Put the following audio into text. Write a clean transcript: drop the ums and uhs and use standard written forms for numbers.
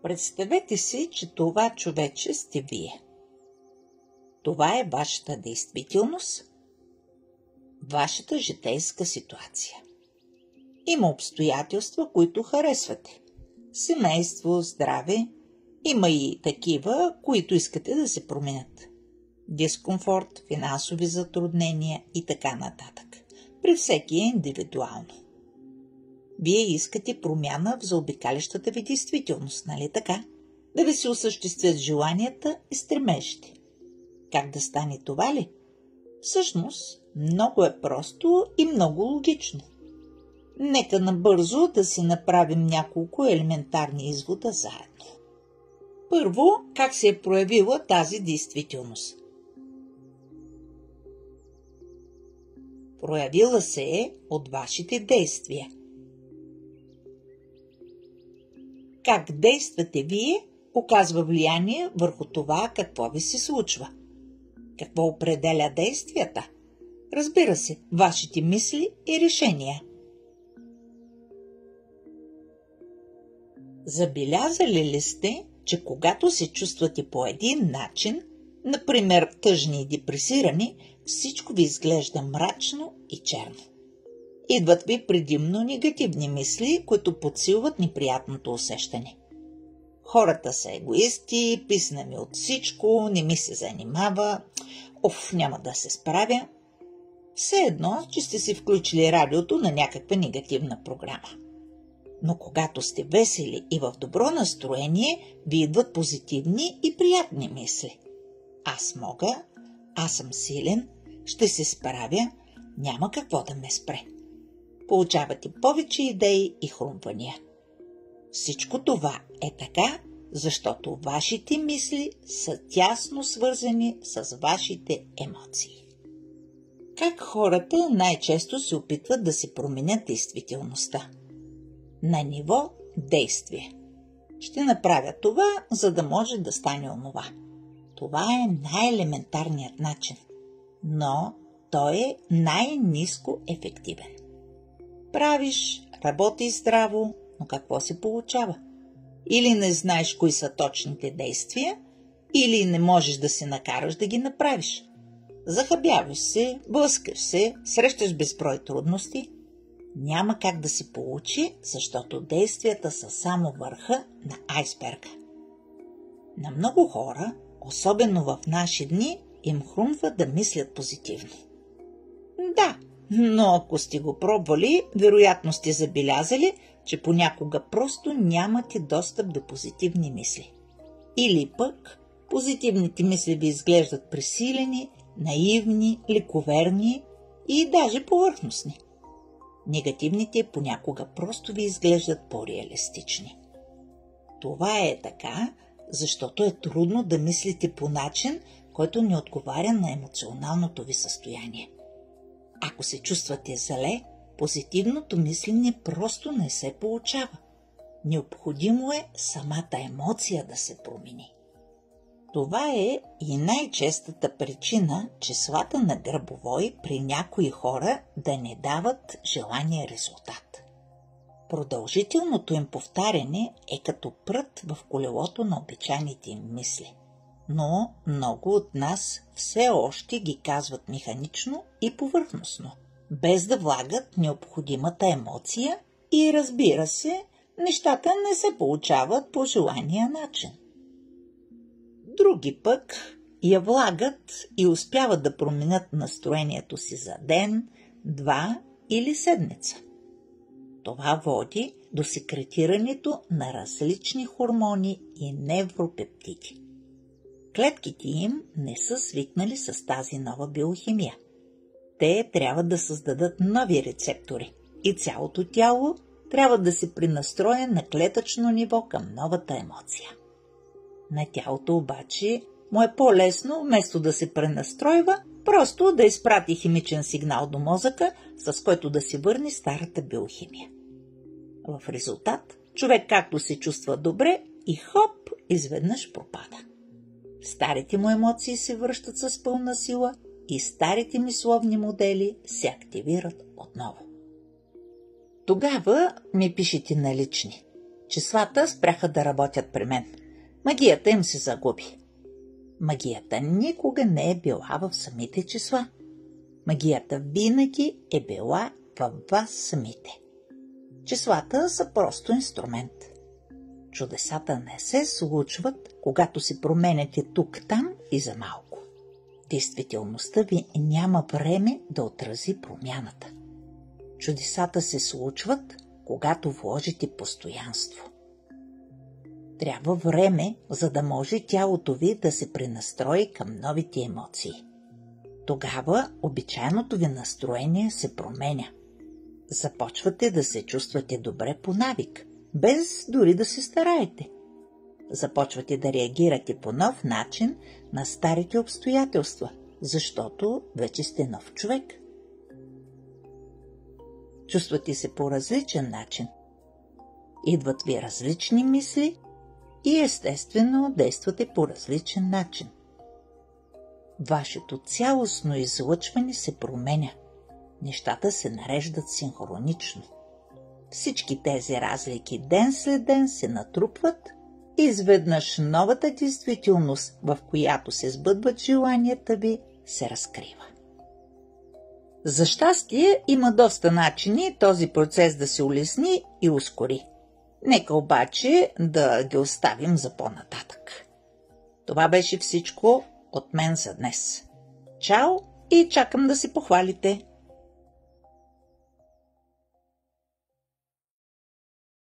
Представете си, че това човече сте вие. Това е вашата действителност, вашата житейска ситуация. Има обстоятелства, които харесвате. Семейство, здраве. Има и такива, които искате да се променят. Дискомфорт, финансови затруднения и така нататък. При всеки е индивидуално. Вие искате промяна в заобикалящата ви действителност, нали така? Да ви се осъществят желанията и стремежите. Как да стане това ли? Всъщност, много е просто и много логично. Нека набързо да си направим няколко елементарни извода заедно. Първо, как се е проявила тази действителност? Проявила се е от вашите действия. Как действате вие, оказва влияние върху това какво ви се случва. Какво определя действията? Разбира се, вашите мисли и решения. Забелязали ли сте, че когато се чувствате по един начин, например тъжни и депресирани, всичко ви изглежда мрачно и черно? Идват ви предимно негативни мисли, които подсилват неприятното усещане. Хората са егоисти, писна ми от всичко, не ми се занимава, няма да се справя. Все едно, че сте си включили радиото на някаква негативна програма. Но когато сте весели и в добро настроение, ви идват позитивни и приятни мисли. Аз мога, аз съм силен, ще се справя, няма какво да ме спре. Получавате повече идеи и хрумвания. Всичко това е така, защото вашите мисли са тясно свързани с вашите емоции. Как хората най-често се опитват да се променят действителността? На ниво действие. Ще направя това, за да може да стане онова. Това е най-елементарният начин, но той е най-ниско ефективен. Правиш, работи здраво, но какво се получава? Или не знаеш кои са точните действия, или не можеш да се накараш да ги направиш. Захабяваш се, блъскаш се, срещаш безброй трудности. Няма как да се получи, защото действията са само върха на айсберга. На много хора, особено в наши дни, им хрумва да мислят позитивно. Да, но ако сте го пробвали, вероятно сте забелязали, че понякога просто нямате достъп до позитивни мисли. Или пък позитивните мисли ви изглеждат пресилени, наивни, лековерни и даже повърхностни. Негативните понякога просто ви изглеждат по-реалистични. Това е така, защото е трудно да мислите по начин, който не отговаря на емоционалното ви състояние. Ако се чувствате зле, позитивното мислене просто не се получава. Необходимо е самата емоция да се промени. Това е и най-честата причина числата на грабовой при някои хора да не дават желания резултат. Продължителното им повтаряне е като прът в колелото на обичайните им мисли. Но много от нас все още ги казват механично и повърхностно, без да влагат необходимата емоция и, разбира се, нещата не се получават по желания начин. Други пък я влагат и успяват да променят настроението си за ден, два или седмица. Това води до секретирането на различни хормони и невропептиди. Клетките им не са свикнали с тази нова биохимия. Те трябва да създадат нови рецептори и цялото тяло трябва да се пренастроя на клетъчно ниво към новата емоция. На тялото обаче му е по-лесно, вместо да се пренастройва, просто да изпрати химичен сигнал до мозъка, с който да си върне старата биохимия. В резултат, човек както се чувства добре и хоп, изведнъж пропада. Старите му емоции се връщат с пълна сила и старите мисловни модели се активират отново. Тогава ми пишете на лични. Числата спряха да работят при мен. Магията им се загуби. Магията никога не е била в самите числа. Магията винаги е била във вас самите. Числата са просто инструмент. Чудесата не се случват, когато си променяте тук-там и за малко. Действителността ви няма време да отрази промяната. Чудесата се случват, когато вложите постоянство. Трябва време, за да може тялото ви да се пренастрои към новите емоции. Тогава обичайното ви настроение се променя. Започвате да се чувствате добре по навик, без дори да се стараете. Започвате да реагирате по нов начин на старите обстоятелства, защото вече сте нов човек. Чувствате се по различен начин. Идват ви различни мисли и естествено действате по различен начин. Вашето цялостно излъчване се променя. Нещата се нареждат синхронично. Всички тези разлики ден след ден се натрупват и изведнъж новата действителност, в която се сбъдват желанията ви, се разкрива. За щастие има доста начини този процес да се улесни и ускори. Нека обаче да ги оставим за по-нататък. Това беше всичко от мен за днес. Чао и чакам да се похвалите!